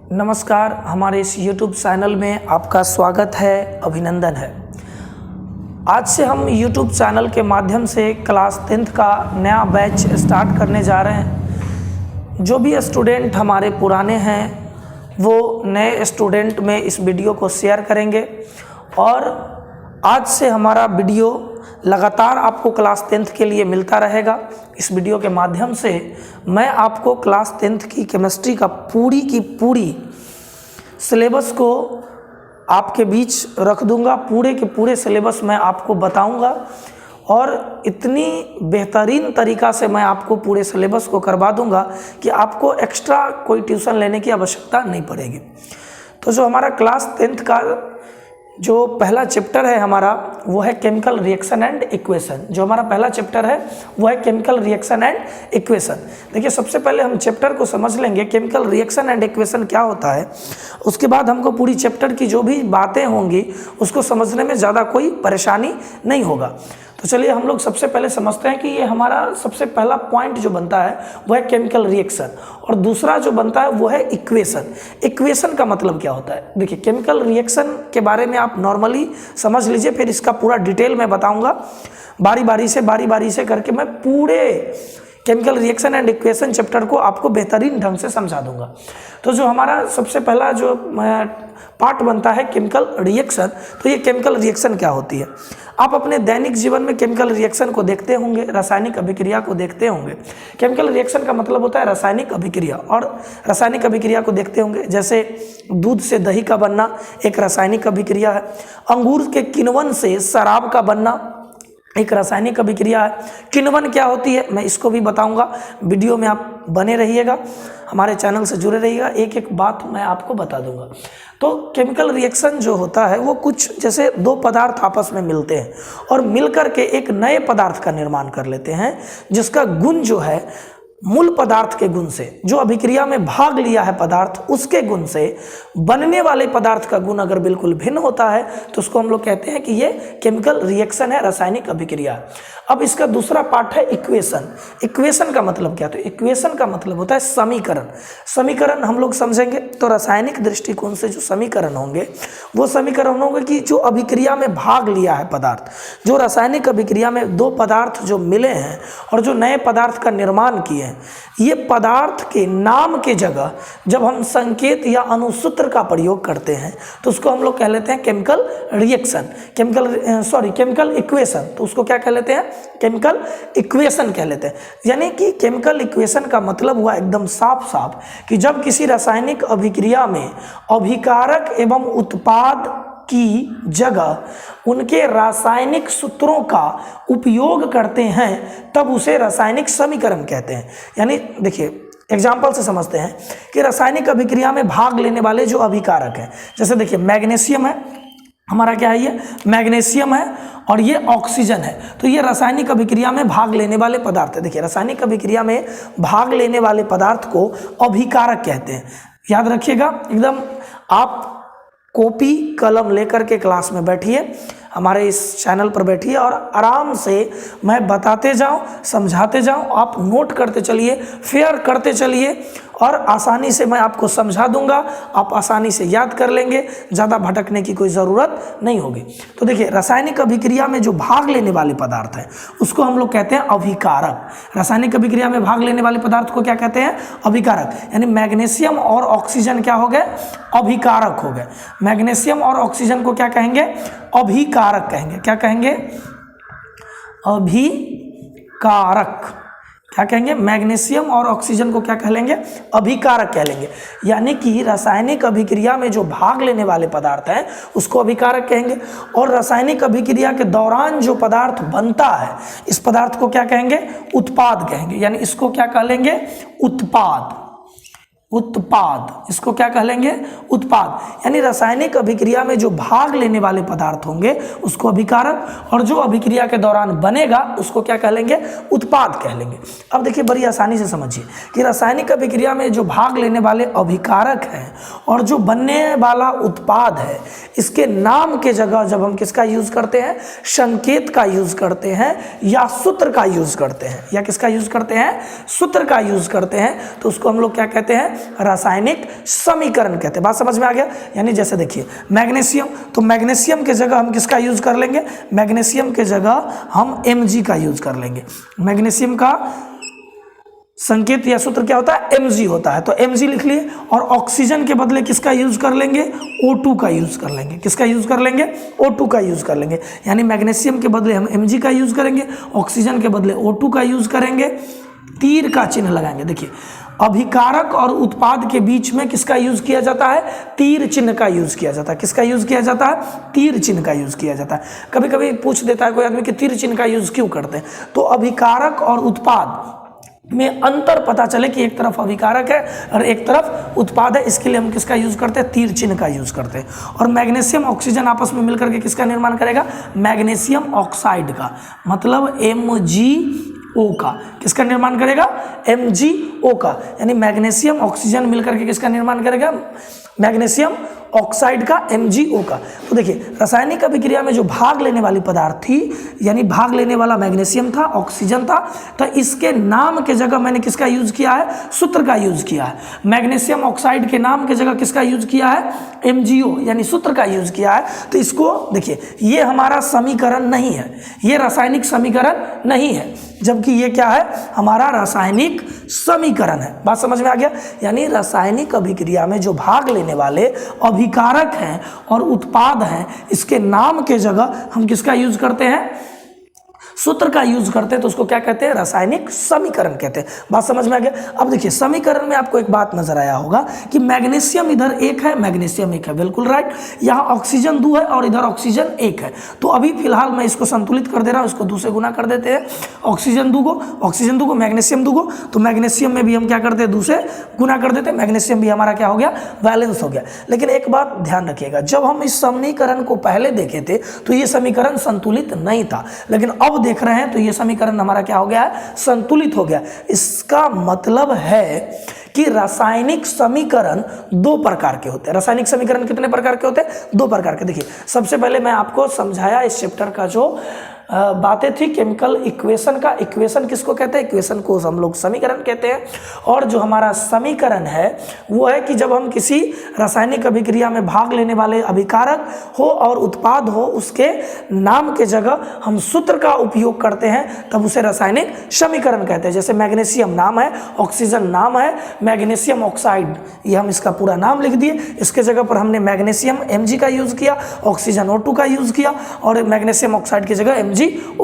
नमस्कार, हमारे इस YouTube चैनल में आपका स्वागत है, अभिनंदन है। आज से हम YouTube चैनल के माध्यम से क्लास 10th का नया बैच स्टार्ट करने जा रहे हैं। जो भी स्टूडेंट हमारे पुराने हैं वो नए स्टूडेंट में इस वीडियो को शेयर करेंगे और आज से हमारा वीडियो लगातार आपको क्लास 10th के लिए मिलता रहेगा। इस वीडियो के माध्यम से मैं आपको क्लास 10th की केमिस्ट्री का पूरी की पूरी सिलेबस को आपके बीच रख दूंगा। पूरे के पूरे सिलेबस मैं आपको बताऊंगा और इतनी बेहतरीन तरीक़ा से मैं आपको पूरे सिलेबस को करवा दूंगा कि आपको एक्स्ट्रा कोई ट्यूशन लेने की आवश्यकता नहीं पड़ेगी। तो जो हमारा क्लास 10th का जो पहला चैप्टर है हमारा वो है केमिकल रिएक्शन एंड इक्वेशन। जो हमारा पहला चैप्टर है वो है केमिकल रिएक्शन एंड इक्वेशन। देखिए, सबसे पहले हम चैप्टर को समझ लेंगे केमिकल रिएक्शन एंड इक्वेशन क्या होता है। उसके बाद हमको पूरी चैप्टर की जो भी बातें होंगी उसको समझने में ज़्यादा कोई परेशानी नहीं होगा। तो चलिए हम लोग सबसे पहले समझते हैं कि ये हमारा सबसे पहला पॉइंट जो बनता है वो है केमिकल रिएक्शन और दूसरा जो बनता है वो है इक्वेशन। इक्वेशन का मतलब क्या होता है? देखिए, केमिकल रिएक्शन के बारे में आप नॉर्मली समझ लीजिए, फिर इसका पूरा डिटेल मैं बताऊंगा। बारी बारी से करके मैं पूरे chemical reaction and equation chapter को आपको बेहतरीन ढंग से समझा दूंगा। तो जो हमारा सबसे पहला जो पार्ट बनता है केमिकल रिएक्शन, तो ये केमिकल रिएक्शन क्या होती है? आप अपने दैनिक जीवन में केमिकल रिएक्शन को देखते होंगे, रासायनिक अभिक्रिया को देखते होंगे। केमिकल रिएक्शन का मतलब होता है रासायनिक अभिक्रिया, और रासायनिक अभिक्रिया को देखते होंगे जैसे दूध से दही का बनना एक रासायनिक अभिक्रिया है, अंगूर के किण्वन से शराब का बनना एक रासायनिक अभिक्रिया है। किण्वन क्या होती है मैं इसको भी बताऊंगा। वीडियो में आप बने रहिएगा, हमारे चैनल से जुड़े रहिएगा, एक एक बात मैं आपको बता दूंगा। तो केमिकल रिएक्शन जो होता है वो कुछ जैसे दो पदार्थ आपस में मिलते हैं और मिलकर के एक नए पदार्थ का निर्माण कर लेते हैं, जिसका गुण जो है मूल पदार्थ के गुण से, जो अभिक्रिया में भाग लिया है पदार्थ उसके गुण से बनने वाले पदार्थ का गुण अगर बिल्कुल भिन्न होता है तो उसको हम लोग कहते हैं कि ये केमिकल रिएक्शन है, रासायनिक अभिक्रिया। अब इसका दूसरा पार्ट है इक्वेशन। इक्वेशन का मतलब क्या? तो इक्वेशन का मतलब होता है समीकरण। समीकरण हम लोग समझेंगे तो रासायनिक दृष्टिकोण से जो समीकरण होंगे वो समीकरण होंगे कि जो अभिक्रिया में भाग लिया है पदार्थ, जो रासायनिक अभिक्रिया में दो पदार्थ जो मिले हैं और जो नए पदार्थ का निर्माण किए हैं, ये पदार्थ के नाम के जगह जब हम संकेत या अनुसूत्र का प्रयोग करते हैं तो उसको हम लोग कह लेते हैं केमिकल रिएक्शन, केमिकल इक्वेशन। तो उसको क्या कह लेते हैं? केमिकल इक्वेशन कह लेते हैं। यानी कि केमिकल इक्वेशन का मतलब हुआ एकदम साफ साफ कि जब किसी रासायनिक अभिक्रिया में अभिकारक एवं उत्पाद की जगह उनके रासायनिक सूत्रों का उपयोग करते हैं तब उसे रासायनिक समीकरण कहते हैं। यानी देखिए, एग्जाम्पल से समझते हैं कि रासायनिक अभिक्रिया में भाग लेने वाले जो अभिकारक हैं, जैसे देखिए मैग्नीशियम है, हमारा क्या है ये मैग्नीशियम है और ये ऑक्सीजन है। तो ये रासायनिक अभिक्रिया में भाग लेने वाले पदार्थ है। देखिए, रासायनिक अभिक्रिया में भाग लेने वाले पदार्थ को अभिकारक कहते हैं। याद रखिएगा एकदम। आप कॉपी कलम लेकर के क्लास में बैठिए, हमारे इस चैनल पर बैठिए और आराम से मैं बताते जाऊं, समझाते जाऊं, आप नोट करते चलिए, फेयर करते चलिए और आसानी से मैं आपको समझा दूंगा। आप आसानी से याद कर लेंगे, ज़्यादा भटकने की कोई ज़रूरत नहीं होगी। तो देखिए, रासायनिक अभिक्रिया में जो भाग लेने वाले पदार्थ हैं उसको हम लोग कहते हैं अभिकारक। रासायनिक अभिक्रिया में भाग लेने वाले पदार्थ को क्या कहते हैं? अभिकारक। यानी मैग्नीशियम और ऑक्सीजन क्या हो गए? अभिकारक हो गए। मैग्नीशियम और ऑक्सीजन को क्या कहेंगे? अभिकारक कहेंगे। क्या कहेंगे? अभिकारक। क्या कहेंगे? मैग्नीशियम और ऑक्सीजन को क्या कह लेंगे? अभिकारक कह लेंगे। यानी कि रासायनिक अभिक्रिया में जो भाग लेने वाले पदार्थ हैं उसको अभिकारक कहेंगे और रासायनिक अभिक्रिया के दौरान जो पदार्थ बनता है इस पदार्थ को क्या कहेंगे? उत्पाद कहेंगे। यानी इसको क्या कह लेंगे? उत्पाद। उत्पाद, इसको क्या कह लेंगे? उत्पाद। यानी रासायनिक अभिक्रिया में जो भाग लेने वाले पदार्थ होंगे उसको अभिकारक और जो अभिक्रिया के दौरान बनेगा उसको क्या कह लेंगे? उत्पाद कह लेंगे। अब देखिए, बड़ी आसानी से समझिए कि रासायनिक अभिक्रिया में जो भाग लेने वाले अभिकारक हैं और जो बनने वाला उत्पाद है, इसके नाम के जगह जब हम किसका यूज करते हैं? संकेत का यूज करते हैं या सूत्र का यूज करते हैं। या किसका यूज करते हैं? सूत्र का यूज करते हैं। तो उसको हम लोग क्या कहते हैं? रासायनिक समीकरण कहते हैं। बात समझ में आ गया? यानी जैसे देखिए मैग्नीशियम, तो मैग्नीशियम के जगह हम किसका यूज कर लेंगे? मैग्नीशियम के जगह हम Mg का यूज कर लेंगे। मैग्नीशियम का संकेत या सूत्र क्या होता है? Mg होता है, तो Mg लिख लिए। और ऑक्सीजन के बदले किसका यूज कर लेंगे? O2 का यूज कर लेंगे। किसका यूज कर लेंगे? O2 का यूज कर लेंगे। यानी मैग्नीशियम के बदले हम Mg का यूज करेंगे, ऑक्सीजन के बदले O2 का यूज करेंगे, तीर का चिन्ह लगाएंगे। देखिए अभिकारक और उत्पाद के बीच में किसका यूज किया जाता है? तीर चिन्ह का यूज किया जाता है। किसका यूज किया जाता है? तीर चिन्ह का यूज किया जाता है। कभी कभी पूछ देता है कोई आदमी कि तीर चिन्ह का यूज क्यों करते हैं? तो अभिकारक और उत्पाद में अंतर पता चले कि एक तरफ अभिकारक है और एक तरफ उत्पाद है, इसके लिए हम किसका यूज करते हैं? तीर चिन्ह का यूज करते हैं। और मैग्नीशियम ऑक्सीजन आपस में मिलकर के किसका निर्माण करेगा? मैग्नीशियम ऑक्साइड का, मतलब MgO का। किसका निर्माण करेगा? MgO का। यानी मैग्नीशियम ऑक्सीजन मिलकर के किसका निर्माण करेगा? मैग्नीशियम ऑक्साइड का, MgO का। तो देखिए रासायनिक अभिक्रिया में जो भाग लेने वाली पदार्थ थी, यानी भाग लेने वाला मैग्नीशियम था, ऑक्सीजन था, तो इसके नाम के जगह मैंने किसका यूज किया है? सूत्र का यूज किया है। मैग्नीशियम ऑक्साइड के नाम के जगह किसका यूज किया है? MgO यानी सूत्र का यूज किया है। तो इसको देखिए, ये हमारा समीकरण नहीं है, ये रासायनिक समीकरण नहीं है, जबकि ये क्या है? हमारा रासायनिक समीकरण है। बात समझ में आ गया? यानी रासायनिक अभिक्रिया में जो भाग लेने वाले अभिकारक हैं और उत्पाद हैं, इसके नाम के जगह हम किसका यूज करते हैं? सूत्र का यूज करते हैं, तो उसको क्या कहते हैं? रासायनिक समीकरण कहते हैं। बात समझ में आ गया? अब देखिए समीकरण में आपको एक बात नजर आया होगा कि मैग्नीशियम इधर एक है, मैग्नीशियम एक है, बिल्कुल राइट। यहाँ ऑक्सीजन 2 है और इधर ऑक्सीजन 1 है। तो अभी फिलहाल मैं इसको संतुलित कर दे रहा हूँ, इसको 2 से गुना कर देते हैं। ऑक्सीजन 2 को, मैग्नीशियम 2 को, तो मैग्नीशियम में भी हम क्या करते हैं? 2 से गुना कर देते हैं। मैग्नीशियम भी हमारा क्या हो गया? वैलेंस हो गया। लेकिन एक बात ध्यान रखिएगा, जब हम इस समीकरण को पहले देखे थे तो ये समीकरण संतुलित नहीं था, लेकिन अब देख रहे हैं तो ये समीकरण हमारा क्या हो गया है? संतुलित हो गया। इसका मतलब है कि रासायनिक समीकरण 2 प्रकार के होते हैं। रासायनिक समीकरण कितने प्रकार के होते हैं? 2 प्रकार के। देखिए सबसे पहले मैं आपको समझाया इस चैप्टर का जो बातें थी केमिकल इक्वेशन का। इक्वेशन किसको कहते हैं? इक्वेशन को हम लोग समीकरण कहते हैं। और जो हमारा समीकरण है वो है कि जब हम किसी रासायनिक अभिक्रिया में भाग लेने वाले अभिकारक हो और उत्पाद हो, उसके नाम के जगह हम सूत्र का उपयोग करते हैं, तब उसे रासायनिक समीकरण कहते हैं। जैसे मैग्नीशियम नाम है, ऑक्सीजन नाम है, मैग्नीशियम ऑक्साइड, ये हम इसका पूरा नाम लिख दिए। इसके जगह पर हमने मैग्नीशियम Mg का यूज किया, ऑक्सीजन O2 का यूज किया और मैग्नीशियम ऑक्साइड की जगह MgO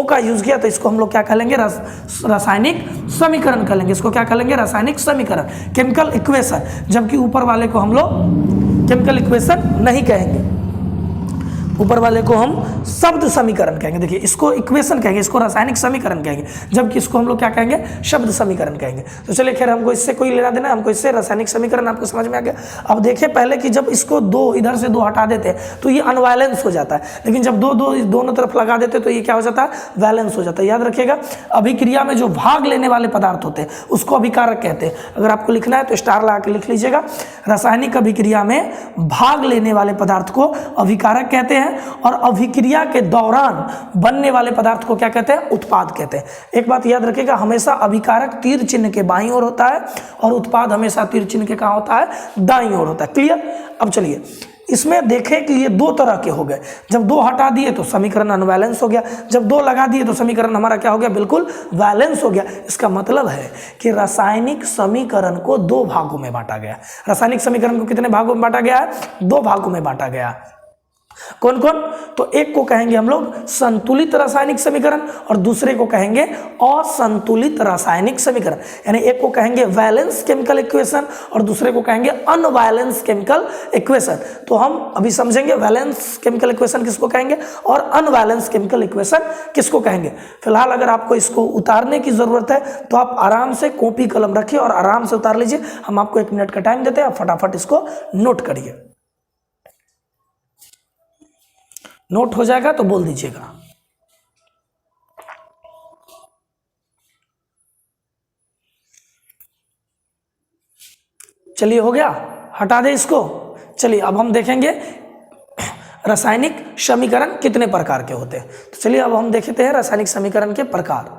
का यूज किया। तो इसको हम लोग क्या कहेंगे? रासायनिक समीकरण कहेंगे। इसको क्या कहेंगे? रासायनिक समीकरण, केमिकल इक्वेशन। जबकि ऊपर वाले को हम लोग केमिकल इक्वेशन नहीं कहेंगे, ऊपर वाले को हम शब्द समीकरण कहेंगे। देखिए इसको इक्वेशन कहेंगे, इसको रासायनिक समीकरण कहेंगे, जबकि इसको हम लोग क्या कहेंगे? शब्द समीकरण कहेंगे। तो चलिए खैर, हमको इससे कोई लेना देना, हमको इससे रासायनिक समीकरण आपको समझ में आ गया। अब देखिए पहले कि जब इसको 2 इधर से 2 हटा देते हैं तो ये अनवैलेंस हो जाता है, लेकिन जब 2 दोनों तरफ लगा देते हैं तो ये क्या हो जाता है? वैलेंस हो जाता है। याद रखिएगा, अभिक्रिया में जो भाग लेने वाले पदार्थ होते हैं उसको अभिकारक कहते हैं। अगर आपको लिखना है तो स्टार लगा के लिख लीजिएगा। रासायनिक अभिक्रिया में भाग लेने वाले पदार्थ को अभिकारक कहते हैं और अभिक्रिया के दौरान बनने वाले पदार्थ को क्या कहते हैं? उत्पाद कहते हैं। एक बात याद रखिएगा, हमेशा अभिकारक तीर चिन्ह के बाईं ओर होता है और उत्पाद हमेशा तीर चिन्ह के कहां होता है? दाईं ओर होता है। क्लियर? अब चलिए इसमें देखें कि ये 2 तरह के हो गए। जब 2 हटा दिए तो समीकरण अनवैलेंस हो गया, जब 2 लगा दिए तो समीकरण हमारा क्या हो गया? बिल्कुल वैलेंस हो गया। इसका मतलब है कि रासायनिक समीकरण को 2 भागों में बांटा गया। रासायनिक समीकरण को कितने भागों में बांटा गया है? 2 भागों में बांटा गया। कौन कौन? तो एक को कहेंगे हम लोग संतुलित रासायनिक समीकरण और दूसरे को कहेंगे असंतुलित रासायनिक समीकरण। यानी एक को कहेंगे वैलेंस केमिकल इक्वेशन और दूसरे को कहेंगे अनवैलेंस केमिकल इक्वेशन। तो हम अभी समझेंगे वैलेंस केमिकल इक्वेशन किसको कहेंगे और अनवैलेंस केमिकल इक्वेशन किसको कहेंगे। फिलहाल अगर आपको इसको उतारने की जरूरत है तो आप आराम से कॉपी कलम रखिए और आराम से उतार लीजिए। हम आपको 1 मिनट का टाइम देते हैं, आप फटाफट इसको नोट करिए। नोट हो जाएगा तो बोल दीजिएगा। चलिए हो गया, हटा दे इसको। चलिए अब हम देखेंगे रासायनिक समीकरण कितने प्रकार के होते हैं। तो चलिए अब हम देखते हैं रासायनिक समीकरण के प्रकार।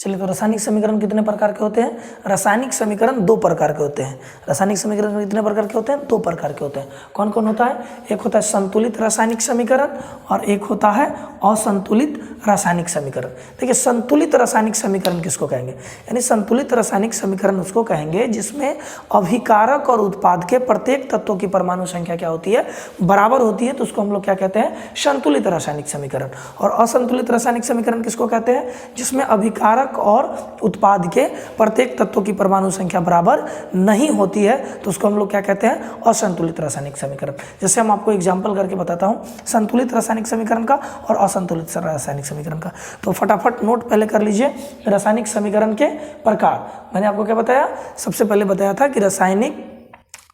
चलिए, तो रासायनिक समीकरण कितने प्रकार के होते हैं? रासायनिक समीकरण दो प्रकार के होते हैं। रासायनिक समीकरण कितने प्रकार के होते हैं? दो प्रकार के होते हैं। कौन कौन होता है? एक होता है संतुलित रासायनिक समीकरण और एक होता है असंतुलित रासायनिक समीकरण। देखिए, संतुलित रासायनिक समीकरण किसको कहेंगे? यानी संतुलित रासायनिक समीकरण उसको कहेंगे जिसमें अभिकारक और उत्पाद के प्रत्येक तत्वों की परमाणु संख्या क्या होती है? बराबर होती है, तो उसको हम लोग क्या कहते हैं? संतुलित रासायनिक समीकरण। और असंतुलित रासायनिक समीकरण किसको कहते हैं? जिसमें अभिकारक और उत्पाद के प्रत्येक तत्वों की परमाणु संख्या बराबर नहीं होती है, तो उसको हम लोग क्या कहते हैं? असंतुलित रासायनिक समीकरण। जैसे हम आपको एग्जांपल करके बताता हूं संतुलित रासायनिक समीकरण का और असंतुलित रासायनिक समीकरण का। तो फटाफट नोट पहले कर लीजिए। रासायनिक समीकरण के प्रकार मैंने आपको क्या बताया? सबसे पहले बताया था कि रासायनिक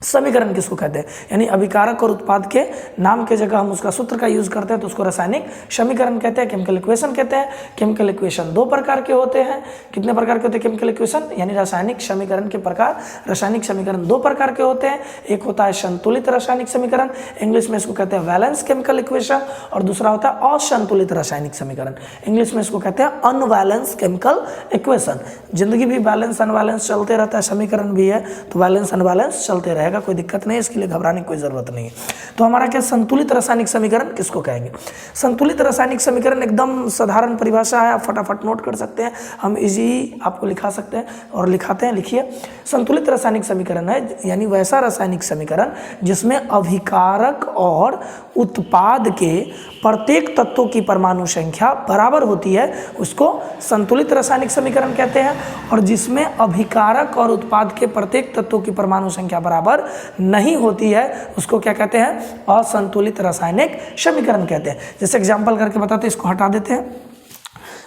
समीकरण किसको कहते हैं, यानी अभिकारक और उत्पाद के नाम के जगह हम उसका सूत्र का यूज करते हैं तो उसको रासायनिक समीकरण कहते हैं, केमिकल इक्वेशन कहते हैं। केमिकल इक्वेशन दो प्रकार के होते हैं। कितने प्रकार के होते हैं केमिकल इक्वेशन? यानी रासायनिक समीकरण के प्रकार रासायनिक समीकरण दो प्रकार के होते हैं। एक होता है संतुलित रासायनिक समीकरण, इंग्लिश में इसको कहते हैं बैलेंस केमिकल इक्वेशन, और दूसरा होता है असंतुलित रासायनिक समीकरण, इंग्लिश में इसको कहते हैं अनबैलेंस केमिकल इक्वेशन। जिंदगी भी बैलेंस अनबैलेंस चलते रहता है, समीकरण भी है तो बैलेंस अनबैलेंस चलते रहेगा, कोई दिक्कत नहीं है, इसके लिए घबराने की कोई जरूरत नहीं है। तो हमारा क्या संतुलित रासायनिक समीकरण किसको कहेंगे? संतुलित रासायनिक समीकरण एकदम साधारण परिभाषा है, आप फटाफट नोट कर सकते हैं, हम इजी आपको लिखा सकते हैं और लिखाते हैं। लिखिए, संतुलित रासायनिक समीकरण है यानी वैसा रासायनिक समीकरण जिसमें अभिकारक और उत्पाद के प्रत्येक तत्वों की परमाणु संख्या बराबर होती है, उसको संतुलित रासायनिक समीकरण कहते हैं। और जिसमें अभिकारक और उत्पाद के प्रत्येक तत्वों की परमाणु संख्या बराबर नहीं होती है, उसको क्या कहते हैं? असंतुलित रासायनिक समीकरण कहते हैं। जैसे एग्जांपल करके बताते हैं, इसको हटा देते हैं,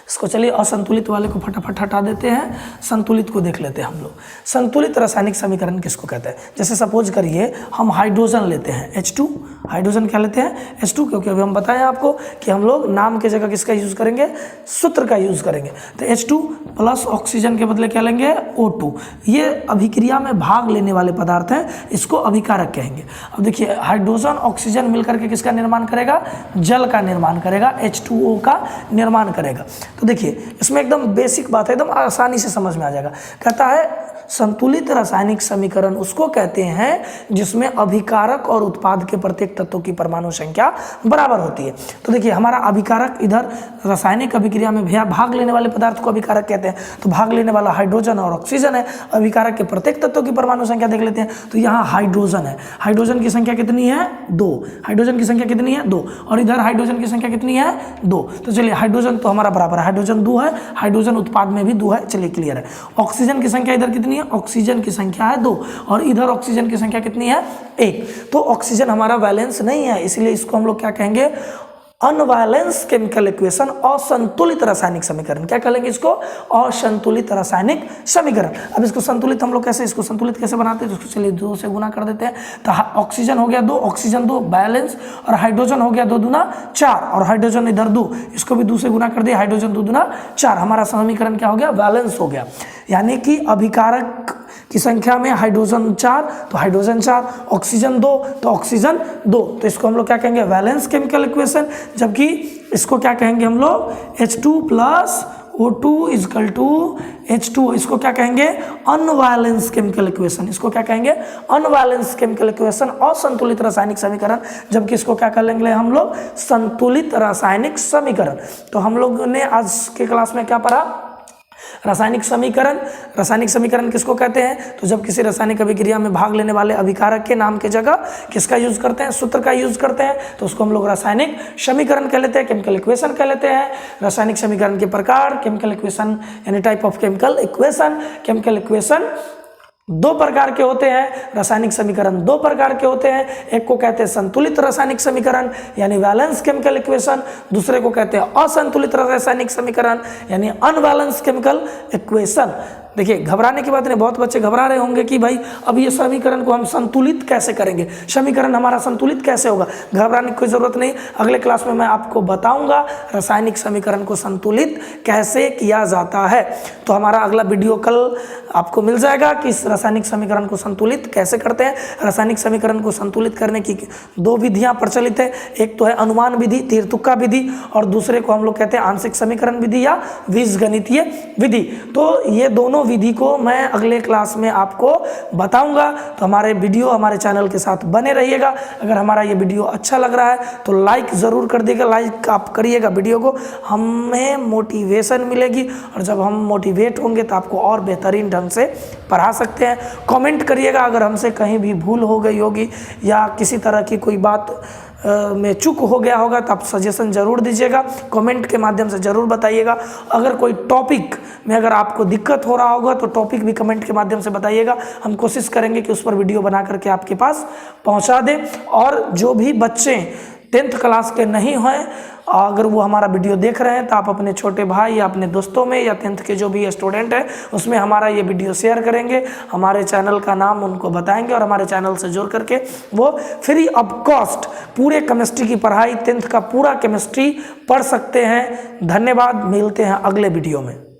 इसको चलिए असंतुलित वाले को फटाफट हटा देते हैं, संतुलित को देख लेते हैं हम लोग। संतुलित रासायनिक समीकरण किसको कहते हैं? जैसे सपोज करिए हम हाइड्रोजन लेते हैं H2, हाइड्रोजन क्या लेते हैं? H2, क्योंकि अभी हम बताएं आपको कि हम लोग नाम के जगह किसका यूज करेंगे? सूत्र का यूज करेंगे। तो H2 प्लस ऑक्सीजन के बदले क्या लेंगे? O2। ये अभिक्रिया में भाग लेने वाले पदार्थ हैं, इसको अभिकारक कहेंगे। अब देखिए, हाइड्रोजन ऑक्सीजन मिलकर के किसका निर्माण करेगा? जल का निर्माण करेगा, H2O का निर्माण करेगा। तो देखिए, इसमें एकदम बेसिक बात है, एकदम आसानी से समझ में आ जाएगा। कहता है संतुलित रासायनिक समीकरण उसको कहते हैं जिसमें अभिकारक और उत्पाद के प्रत्येक तत्वों की परमाणु संख्या बराबर होती है। तो देखिए, हमारा अभिकारक इधर रासायनिक अभिक्रिया में भाग लेने वाले पदार्थ को अभिकारक कहते हैं, तो भाग लेने वाला हाइड्रोजन और ऑक्सीजन है। अभिकारक के प्रत्येक तत्वों की परमाणु संख्या देख लेते हैं, तो यहाँ हाइड्रोजन है, हाइड्रोजन की संख्या कितनी है? 2। हाइड्रोजन की संख्या कितनी है? 2। और इधर हाइड्रोजन की संख्या कितनी है? 2। तो चलिए, हाइड्रोजन तो हमारा बराबर है, हाइड्रोजन 2 है, हाइड्रोजन उत्पाद में भी 2 है, चलिए क्लियर है। ऑक्सीजन की संख्या इधर कितनी है? ऑक्सीजन की संख्या है 2 और इधर ऑक्सीजन की संख्या कितनी है? 1। तो ऑक्सीजन हमारा बैलेंस नहीं है, इसलिए इसको हम लोग क्या कहेंगे? अनबैलेंस केमिकल इक्वेशन, असंतुलित रासायनिक समीकरण। क्या कहेंगे इसको? असंतुलित रासायनिक समीकरण। अब इसको संतुलित हम लोग कैसे, इसको संतुलित कैसे बनाते हैं? तो चलिए 2 से गुना कर देते हैं, तो ऑक्सीजन हो गया 2, ऑक्सीजन 2 बैलेंस, और हाइड्रोजन हो गया 2 दूना 4, और हाइड्रोजन इधर 2, इसको भी 2 से गुना कर दिया, हाइड्रोजन 2 दूना 4, हमारा समीकरण क्या हो गया? बैलेंस हो गया। यानी कि अभिकारक की संख्या में हाइड्रोजन 4 तो हाइड्रोजन 4, ऑक्सीजन 2 तो ऑक्सीजन 2, तो इसको हम लोग क्या कहेंगे? Balance chemical equation. जबकि इसको क्या कहेंगे हम लोग? H2 plus O2 is equal to H2, इसको क्या कहेंगे? Unbalance chemical equation. इसको क्या कहेंगे? अनबैलेंस केमिकल इक्वेशन, असंतुलित रासायनिक समीकरण। जबकि इसको क्या कर लेंगे हम लोग? संतुलित रासायनिक समीकरण। तो हम लोग ने आज के क्लास में क्या पढ़ा? रासायनिक समीकरण। रासायनिक समीकरण किसको कहते हैं? तो जब किसी रासायनिक अभिक्रिया में भाग लेने वाले अभिकारक के नाम के जगह किसका यूज करते हैं? सूत्र का यूज करते हैं, तो उसको हम लोग रासायनिक समीकरण कह लेते हैं, केमिकल इक्वेशन कह लेते हैं। रासायनिक समीकरण के प्रकार, केमिकल इक्वेशन यानी type of chemical equation. Chemical equation 2 प्रकार के होते हैं, रासायनिक समीकरण 2 प्रकार के होते हैं। एक को कहते हैं संतुलित रासायनिक समीकरण यानी बैलेंस केमिकल इक्वेशन, दूसरे को कहते हैं असंतुलित रासायनिक समीकरण यानी अनबैलेंस केमिकल इक्वेशन। देखिए, घबराने की बात नहीं, बहुत बच्चे घबरा रहे होंगे कि भाई अब ये समीकरण को हम संतुलित कैसे करेंगे, समीकरण हमारा संतुलित कैसे होगा। घबराने की कोई ज़रूरत नहीं, अगले क्लास में मैं आपको बताऊंगा रासायनिक समीकरण को संतुलित कैसे किया जाता है। तो हमारा अगला वीडियो कल आपको मिल जाएगा कि रासायनिक समीकरण को संतुलित कैसे करते हैं। रासायनिक समीकरण को संतुलित करने की दो विधियां प्रचलित है, एक तो है अनुमान विधि, तीर तुक्का विधि, और दूसरे को हम लोग कहते हैं आंशिक समीकरण विधि या बीजगणितीय विधि। तो ये दोनों विधि को मैं अगले क्लास में आपको बताऊंगा, तो हमारे वीडियो हमारे चैनल के साथ बने रहिएगा। अगर हमारा ये वीडियो अच्छा लग रहा है तो लाइक ज़रूर कर दीजिएगा, लाइक आप करिएगा वीडियो को, हमें मोटिवेशन मिलेगी, और जब हम मोटिवेट होंगे तो आपको और बेहतरीन ढंग से पढ़ा सकते हैं। कमेंट करिएगा अगर हमसे कहीं भी भूल हो गई होगी या किसी तरह की कोई बात में चूक हो गया होगा तो आप सजेशन ज़रूर दीजिएगा, कमेंट के माध्यम से ज़रूर बताइएगा। अगर कोई टॉपिक में अगर आपको दिक्कत हो रहा होगा तो टॉपिक भी कमेंट के माध्यम से बताइएगा, हम कोशिश करेंगे कि उस पर वीडियो बना करके आपके पास पहुंचा दें। और जो भी बच्चे 10th क्लास के नहीं हैं, अगर वो हमारा वीडियो देख रहे हैं तो आप अपने छोटे भाई या अपने दोस्तों में या 10th के जो भी स्टूडेंट हैं उसमें हमारा ये वीडियो शेयर करेंगे, हमारे चैनल का नाम उनको बताएंगे और हमारे चैनल से जुड़ करके वो फ्री ऑफ कॉस्ट पूरे केमिस्ट्री की पढ़ाई 10th का पूरा केमिस्ट्री पढ़ सकते हैं। धन्यवाद, मिलते हैं अगले वीडियो में।